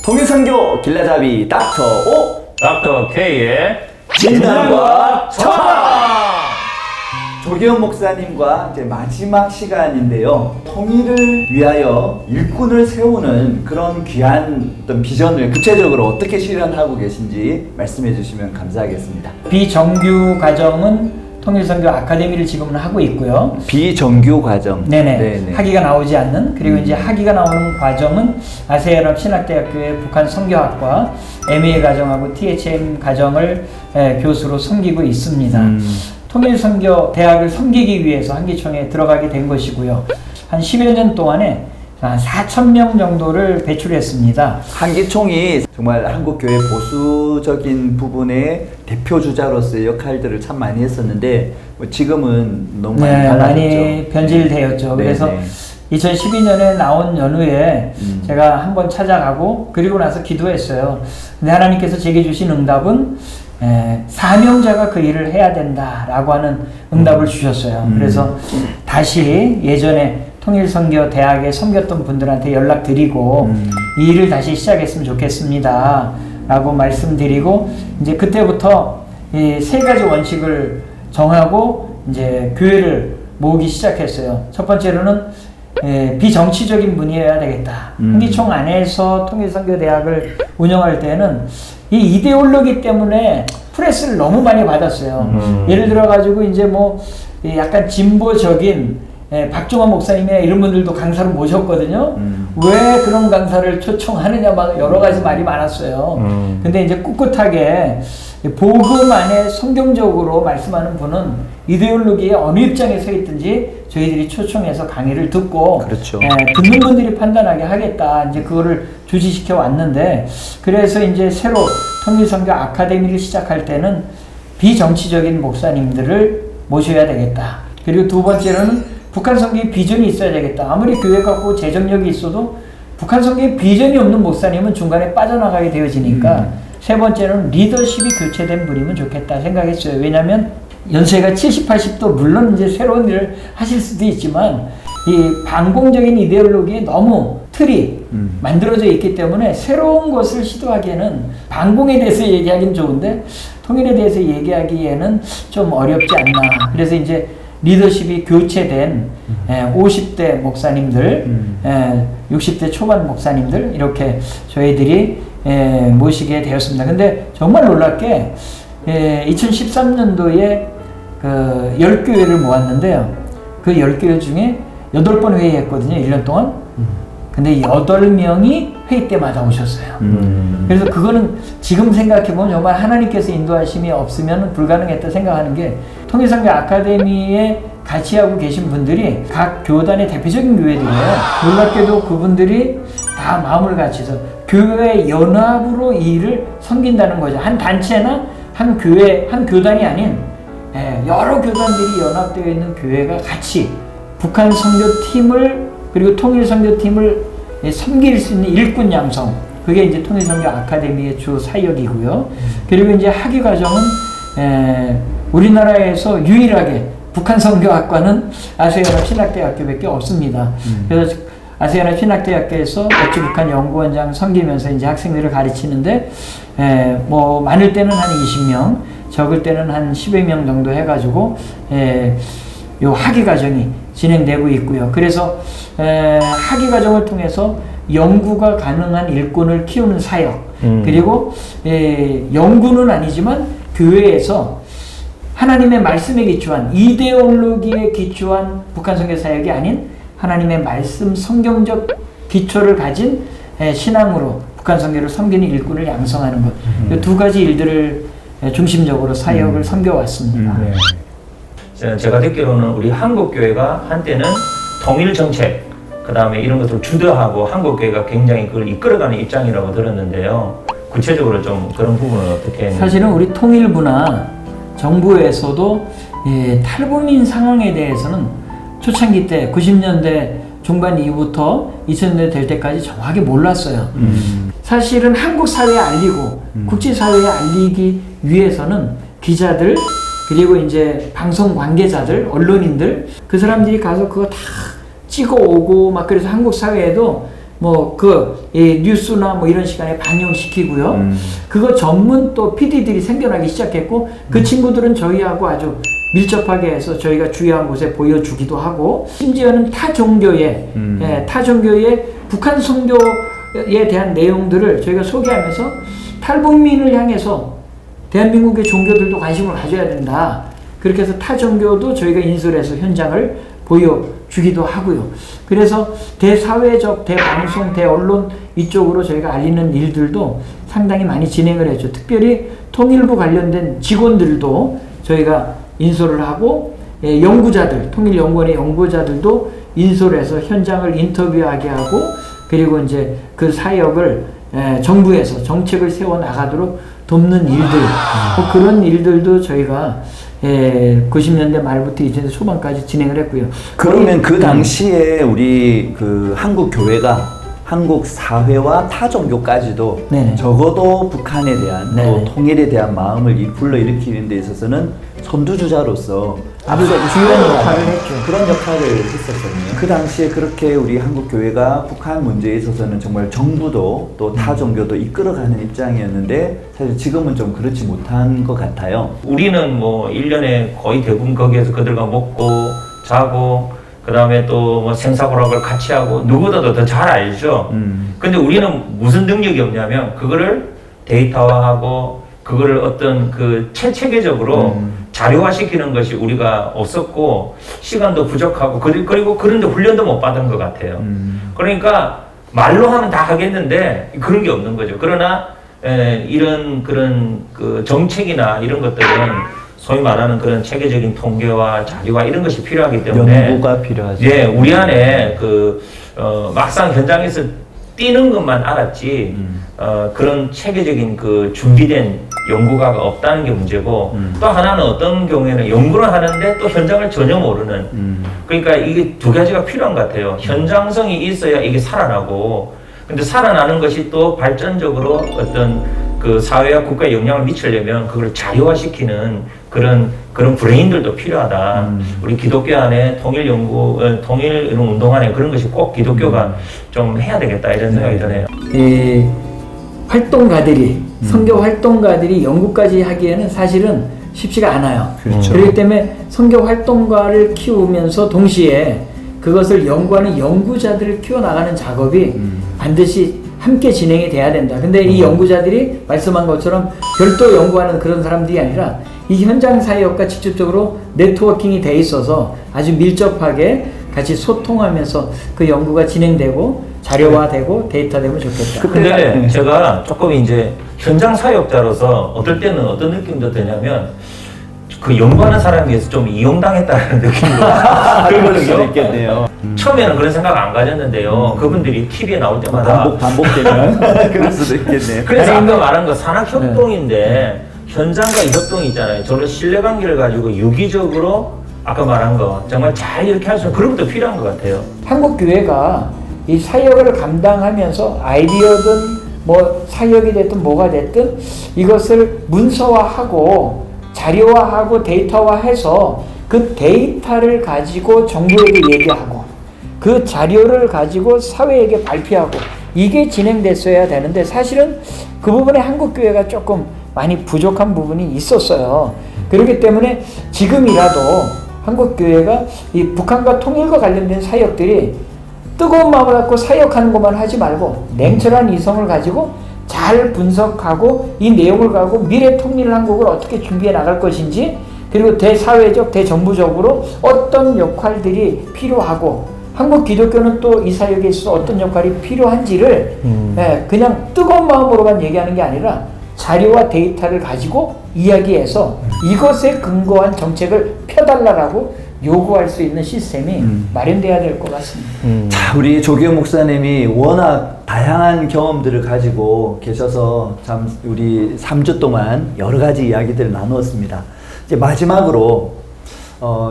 통일선교 길라잡이 닥터 O 닥터 K의 진단과 처방. 조기현 목사님과 이제 마지막 시간인데요. 통일을 위하여 일꾼을 세우는 그런 귀한 어떤 비전을 구체적으로 어떻게 실현하고 계신지 말씀해 주시면 감사하겠습니다. 비정규 과정은 통일선교 아카데미를 지금은 하고 있고요. 비정규 과정. 네네. 학위가 나오지 않는, 그리고 이제 학위가 나오는 과정은 아세아연합 신학대학교의 북한 선교학과 MA 과정하고 THM 과정을 교수로 섬기고 있습니다. 통일선교 대학을 섬기기 위해서 한기총에 들어가게 된 것이고요. 한 10여 년 동안에 4,000명 정도를 배출했습니다. 한기총이 정말 한국교회 보수적인 부분의 대표주자로서의 역할들을 참 많이 했었는데 지금은 너무 많이 달라졌죠. 많이 변질되었죠. 그래서 2012년에 나온 연후에 제가 한번 찾아가고 그리고 나서 기도했어요. 근데 하나님께서 제게 주신 응답은 사명자가 그 일을 해야 된다라고 하는 응답을 주셨어요. 그래서 다시 예전에 통일선교 대학에 섬겼던 분들한테 연락드리고 이 일을 다시 시작했으면 좋겠습니다 라고 말씀드리고, 이제 그때부터 이 세 가지 원칙을 정하고 이제 교회를 모으기 시작했어요. 첫 번째로는 비정치적인 분이어야 되겠다. 한기총 안에서 통일선교 대학을 운영할 때는 이 이데올로기 때문에 프레스를 너무 많이 받았어요. 예를 들어 가지고 이제 뭐 약간 진보적인 박종환 목사님이나 이런 분들도 강사로 모셨거든요. 왜 그런 강사를 초청하느냐 막 여러 가지 말이 많았어요. 근데 이제 꿋꿋하게 복음 안에 성경적으로 말씀하는 분은 이데올로기에 어느 입장에 서 있든지 저희들이 초청해서 강의를 듣고 그렇죠. 듣는 분들이 판단하게 하겠다. 이제 그거를 주지시켜 왔는데, 그래서 이제 새로 통일선교 아카데미를 시작할 때는 비정치적인 목사님들을 모셔야 되겠다. 그리고 두 번째로는 북한 선교의 비전이 있어야 되겠다. 아무리 교회 갖고 재정력이 있어도 북한 선교의 비전이 없는 목사님은 중간에 빠져나가게 되어지니까 세 번째는 리더십이 교체된 분이면 좋겠다 생각했어요. 왜냐하면 연세가 70, 80도 물론 이제 새로운 일을 하실 수도 있지만 이 반공적인 이데올로기에 너무 틀이 만들어져 있기 때문에 새로운 것을 시도하기에는 반공에 대해서 얘기하기는 좋은데 통일에 대해서 얘기하기에는 좀 어렵지 않나. 그래서 이제 리더십이 교체된 50대 목사님들, 60대 초반 목사님들 이렇게 저희들이 모시게 되었습니다. 근데 정말 놀랍게 2013년도에 그 10교회를 모았는데요. 그 10교회 중에 8번 회의했거든요. 1년 동안. 근데 8명이 회의 때마다 오셨어요. 그래서 그거는 지금 생각해보면 정말 하나님께서 인도하심이 없으면 불가능했다 생각하는 게, 통일선교 아카데미에 같이 하고 계신 분들이 각 교단의 대표적인 교회들이에요. 놀랍게도 그분들이 다 마음을 같이서 교회 연합으로 이 일을 섬긴다는 거죠. 한 단체나 한 교회, 한 교단이 아닌 여러 교단들이 연합되어 있는 교회가 같이 북한 선교팀을 그리고 통일선교팀을 섬길 수 있는 일꾼 양성, 그게 이제 통일선교 아카데미의 주 사역이고요. 그리고 이제 학위 과정은 우리나라에서 유일하게 북한 선교학과는 아세아연합 신학대학교밖에 없습니다. 그래서 아세아연합 신학대학교에서 어찌북한 연구원장 섬기면서 이제 학생들을 가르치는데 뭐 많을 때는 한 20명, 적을 때는 한 10여 명 정도 해가지고 요 학위 과정이 진행되고 있고요. 그래서 학위 과정을 통해서 연구가 가능한 일꾼을 키우는 사역, 그리고 연구는 아니지만 교회에서 하나님의 말씀에 기초한 이데올로기에 기초한 북한 선교 사역이 아닌 하나님의 말씀 성경적 기초를 가진 신앙으로 북한 선교를 섬기는 일꾼을 양성하는 것, 이 두 가지 일들을 중심적으로 사역을 섬겨왔습니다. 제가 듣기로는 우리 한국교회가 한때는 통일정책, 그 다음에 이런 것을 주도하고 한국교회가 굉장히 그걸 이끌어가는 입장이라고 들었는데요. 구체적으로 좀 그런 부분은 어떻게 했는지. 사실은 우리 통일부나 정부에서도 탈북민 상황에 대해서는 초창기 때 90년대 중반 이후부터 2000년대 될 때까지 정확하게 몰랐어요. 사실은 한국 사회에 알리고 국제사회에 알리기 위해서는 기자들, 그리고 이제 방송 관계자들, 언론인들, 그 사람들이 가서 그거 다 찍어 오고 막, 그래서 한국 사회에도 이 뉴스나 뭐 이런 시간에 반영시키고요. 그거 전문 또 PD들이 생겨나기 시작했고, 그 친구들은 저희하고 아주 밀접하게 해서 저희가 주요한 곳에 보여주기도 하고, 심지어는 타 종교의 북한 선교에 대한 내용들을 저희가 소개하면서 탈북민을 향해서 대한민국의 종교들도 관심을 가져야 된다. 그렇게 해서 타 종교도 저희가 인솔해서 현장을 보여주기도 하고요. 그래서 대사회적, 대방송, 대언론 이쪽으로 저희가 알리는 일들도 상당히 많이 진행을 했죠. 특별히 통일부 관련된 직원들도 저희가 인솔을 하고, 연구자들, 통일연구원의 연구자들도 인솔해서 현장을 인터뷰하게 하고, 그리고 이제 그 사역을 정부에서 정책을 세워 나가도록 돕는 일들, 그런 일들도 저희가 90년대 말부터 2000년대 초반까지 진행을 했고요. 그러면 그 당시에 우리 그 한국 교회가 한국 사회와 타 종교까지도 네네. 적어도 북한에 대한 네네. 또 통일에 대한 마음을 불러일으키는 데 있어서는 선두주자로서 아주 중요한 역할을 했죠. 그런 역할을 했었거든요. 그 당시에 그렇게 우리 한국 교회가 북한 문제에 있어서는 정말 정부도 또 타 종교도 이끌어가는 입장이었는데, 사실 지금은 좀 그렇지 못한 것 같아요. 우리는 뭐 1년에 거의 대부분 거기에서 그들과 먹고 자고, 그 다음에 또 뭐 생사고락을 같이 하고, 누구보다도 더 잘 알죠. 근데 우리는 무슨 능력이 없냐면 그거를 데이터화하고 그거를 어떤 그 체계적으로 자료화시키는 것이 우리가 없었고, 시간도 부족하고, 그리고 그런데 훈련도 못 받은 것 같아요. 그러니까 말로 하면 다 하겠는데 그런 게 없는 거죠. 그러나 이런 그런 그 정책이나 이런 것들은 소위 말하는 그런 체계적인 통계와 자료와 이런 것이 필요하기 때문에 연구가 필요하죠. 예, 우리 안에 막상 현장에서 뛰는 것만 알았지 그런 체계적인 그 준비된 연구가 없다는 게 문제고, 또 하나는 어떤 경우에는 연구를 하는데 또 현장을 전혀 모르는, 그러니까 이게 두 가지가 필요한 것 같아요. 현장성이 있어야 이게 살아나고, 근데 살아나는 것이 또 발전적으로 어떤 그 사회와 국가에 영향을 미치려면 그걸 자료화시키는 그런 브레인들도 필요하다. 우리 기독교 안에 통일 이런 운동 안에 그런 것이 꼭 기독교가 좀 해야 되겠다 이런 생각이 드네요. 활동가들이, 선교 활동가들이 연구까지 하기에는 사실은 쉽지가 않아요. 그렇죠. 그렇기 때문에 선교 활동가를 키우면서 동시에 그것을 연구하는 연구자들을 키워나가는 작업이 반드시 함께 진행이 돼야 된다. 근데 이 연구자들이 말씀한 것처럼 별도 연구하는 그런 사람들이 아니라 이 현장 사역과 직접적으로 네트워킹이 돼 있어서 아주 밀접하게 같이 소통하면서 그 연구가 진행되고 자료화되고 데이터되면 좋겠다. 근데 제가 조금 이제 현장 사역자로서 어떨 때는 어떤 느낌도 드냐면 그 연구하는 사람에 비해서 좀 이용당했다는 느낌도 그럴 수도 들거든요. 있겠네요. 처음에는 그런 생각 안 가졌는데요. 그분들이 TV에 나올 때마다 반복되면 그럴 수도 있겠네요. 그래서 아까 말한 거 산학협동인데 현장과 이 협동이 있잖아요. 저를 신뢰관계를 가지고 유기적으로 아까 말한 거 정말 잘 이렇게 할 수 있는 그런 것도 필요한 것 같아요. 한국 교회가 이 사역을 감당하면서 아이디어든 뭐 사역이 됐든 뭐가 됐든 이것을 문서화하고 자료화하고 데이터화해서 그 데이터를 가지고 정부에게 얘기하고 그 자료를 가지고 사회에게 발표하고 이게 진행됐어야 되는데, 사실은 그 부분에 한국 교회가 조금 많이 부족한 부분이 있었어요. 그렇기 때문에 지금이라도 한국 교회가 이 북한과 통일과 관련된 사역들이 뜨거운 마음을 갖고 사역하는 것만 하지 말고 냉철한 이성을 가지고 잘 분석하고 이 내용을 가지고 미래 통일 한국을 어떻게 준비해 나갈 것인지, 그리고 대사회적, 대정부적으로 어떤 역할들이 필요하고 한국 기독교는 또 이 사역에 있어서 어떤 역할이 필요한지를 그냥 뜨거운 마음으로만 얘기하는 게 아니라 자료와 데이터를 가지고 이야기해서 이것에 근거한 정책을 펴달라고 요구할 수 있는 시스템이 마련돼야 될 것 같습니다. 자, 우리 조기현 목사님이 워낙 다양한 경험들을 가지고 계셔서 참 우리 3주 동안 여러 가지 이야기들을 나누었습니다. 이제 마지막으로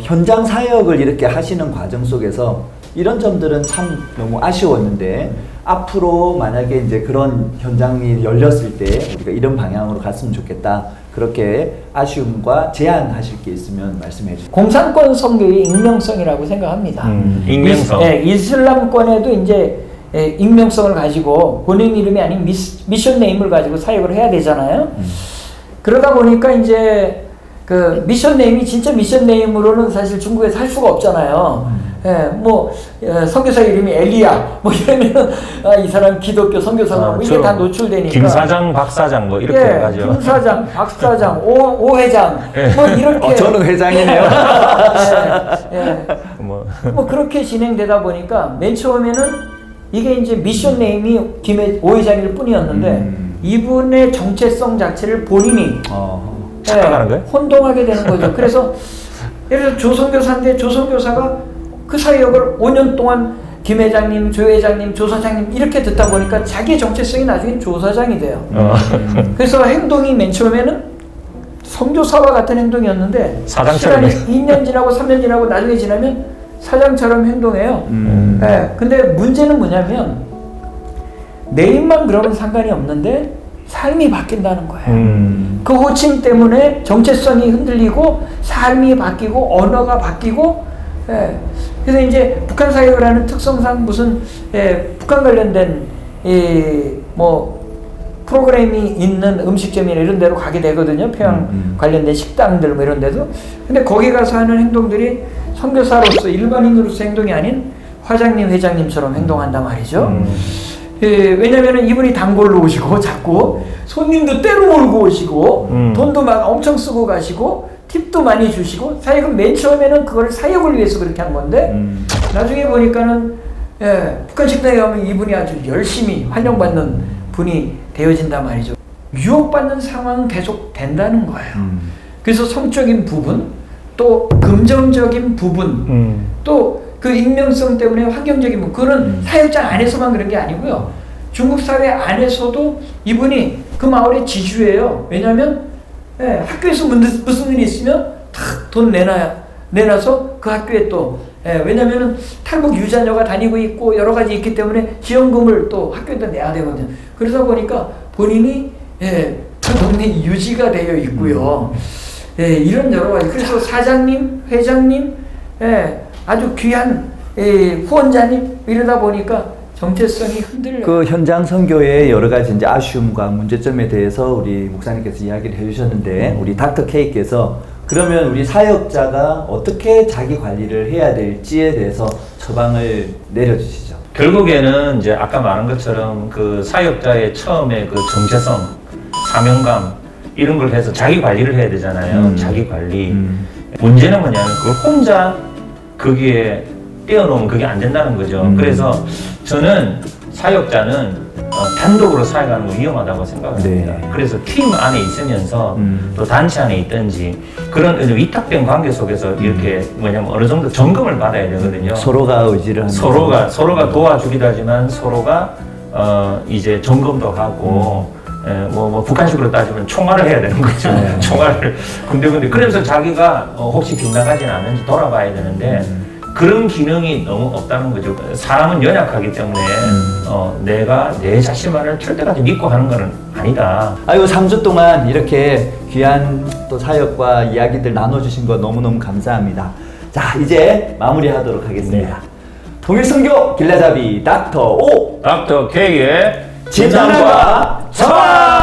현장 사역을 이렇게 하시는 과정 속에서 이런 점들은 참 너무 아쉬웠는데, 앞으로 만약에 이제 그런 현장이 열렸을 때 우리가 이런 방향으로 갔으면 좋겠다, 그렇게 아쉬움과 제안하실 게 있으면 말씀해 주세요. 공산권 선교의 익명성이라고 생각합니다. 익명성. 이슬람권에도 이제 익명성을 가지고 본인 이름이 아닌 미션 네임을 가지고 사역을 해야 되잖아요. 그러다 보니까 이제 그 미션 네임이 진짜 미션 네임으로는 사실 중국에서 할 수가 없잖아요. 선교사 이름이 엘리야 뭐 이러면은 이 사람 기독교 선교사고 뭐 이게 다 노출되니까. 김 사장, 박 사장 뭐 이렇게 해가지고. 김 사장, 박 사장, 오 회장 뭐 이렇게. 저는 회장이네요. 뭐 그렇게 진행되다 보니까 맨 처음에는 이게 이제 미션 네임이 오 회장일 뿐이었는데 이분의 정체성 자체를 본인이 착각하는 거예요? 혼동하게 되는 거죠. 그래서 예를 들어 조선교사인데 조선교사가 그 사역을 5년 동안 김 회장님, 조 회장님, 조 사장님 이렇게 듣다 보니까 자기의 정체성이 나중에 조 사장이 돼요. 그래서 행동이 맨 처음에는 선교사와 같은 행동이었는데 사장처럼 시간이 2년 지나고 3년 지나고 나중에 지나면 사장처럼 행동해요. 근데 문제는 뭐냐면 네임만 그러면 상관이 없는데 삶이 바뀐다는 거예요. 그 호칭 때문에 정체성이 흔들리고 삶이 바뀌고 언어가 바뀌고 그래서 이제 북한 사역을 하는 특성상 무슨 북한 관련된 프로그램이 있는 음식점이나 이런 데로 가게 되거든요. 평양 관련된 식당들 뭐 이런 데도. 근데 거기 가서 하는 행동들이 선교사로서 일반인으로서 행동이 아닌 화장님, 회장님처럼 행동한단 말이죠. 왜냐면은 이분이 단골로 오시고 자꾸 손님도 때로 몰고 오시고 돈도 막 엄청 쓰고 가시고 팁도 많이 주시고 사역은 맨 처음에는 그걸 사역을 위해서 그렇게 한 건데 나중에 보니까는 북한 식당에 가면 이분이 아주 열심히 환영받는 분이 되어진단 말이죠. 유혹받는 상황은 계속 된다는 거예요. 그래서 성적인 부분 또 금전적인 부분 또 그 익명성 때문에 환경적인 부분 그런 사역장 안에서만 그런 게 아니고요. 중국 사회 안에서도 이분이 그 마을의 지주예요. 왜냐하면 학교에서 무슨 일이 있으면 탁 돈 내놔서 그 학교에 또 왜냐하면 탈북 유자녀가 다니고 있고 여러 가지 있기 때문에 지원금을 또 학교에다 내야 되거든요. 그러다 보니까 본인이 그 동네 유지가 되어 있고요. 이런 여러 가지. 그래서 사장님, 회장님, 아주 귀한 후원자님 이러다 보니까 정체성이 흔들려요. 그 현장 선교의 여러 가지 이제 아쉬움과 문제점에 대해서 우리 목사님께서 이야기를 해주셨는데 우리 닥터 K께서 그러면 우리 사역자가 어떻게 자기 관리를 해야 될지에 대해서 처방을 내려주시죠. 결국에는 이제 아까 말한 것처럼 그 사역자의 처음에 그 정체성, 사명감 이런 걸 해서 자기 관리를 해야 되잖아요. 자기 관리. 문제는 뭐냐면 그걸 혼자 거기에 떼어놓으면 그게 안 된다는 거죠. 그래서 저는 사역자는 단독으로 사역하는 거 위험하다고 생각합니다. 네. 그래서 팀 안에 있으면서 또 단체 안에 있든지 그런 위탁된 관계 속에서 이렇게 뭐냐면 어느 정도 점검을 받아야 되거든요. 서로가 의지를 하는 서로가 도와주기도 하지만 서로가 이제 점검도 하고 북한식으로 따지면 총알을 해야 되는 거죠. 총알을 군데 그래서 자기가 혹시 빗나가지는 않는지 돌아봐야 되는데 그런 기능이 너무 없다는 거죠. 사람은 연약하기 때문에 내가 내 자신만을 절대까지 믿고 하는 건 아니다. 아이고 3주 동안 이렇게 귀한 또 사역과 이야기들 나눠주신 거 너무너무 감사합니다. 자 이제 마무리하도록 하겠습니다. 통일선교 길라잡이 닥터 O 닥터 K의 진단과 처방!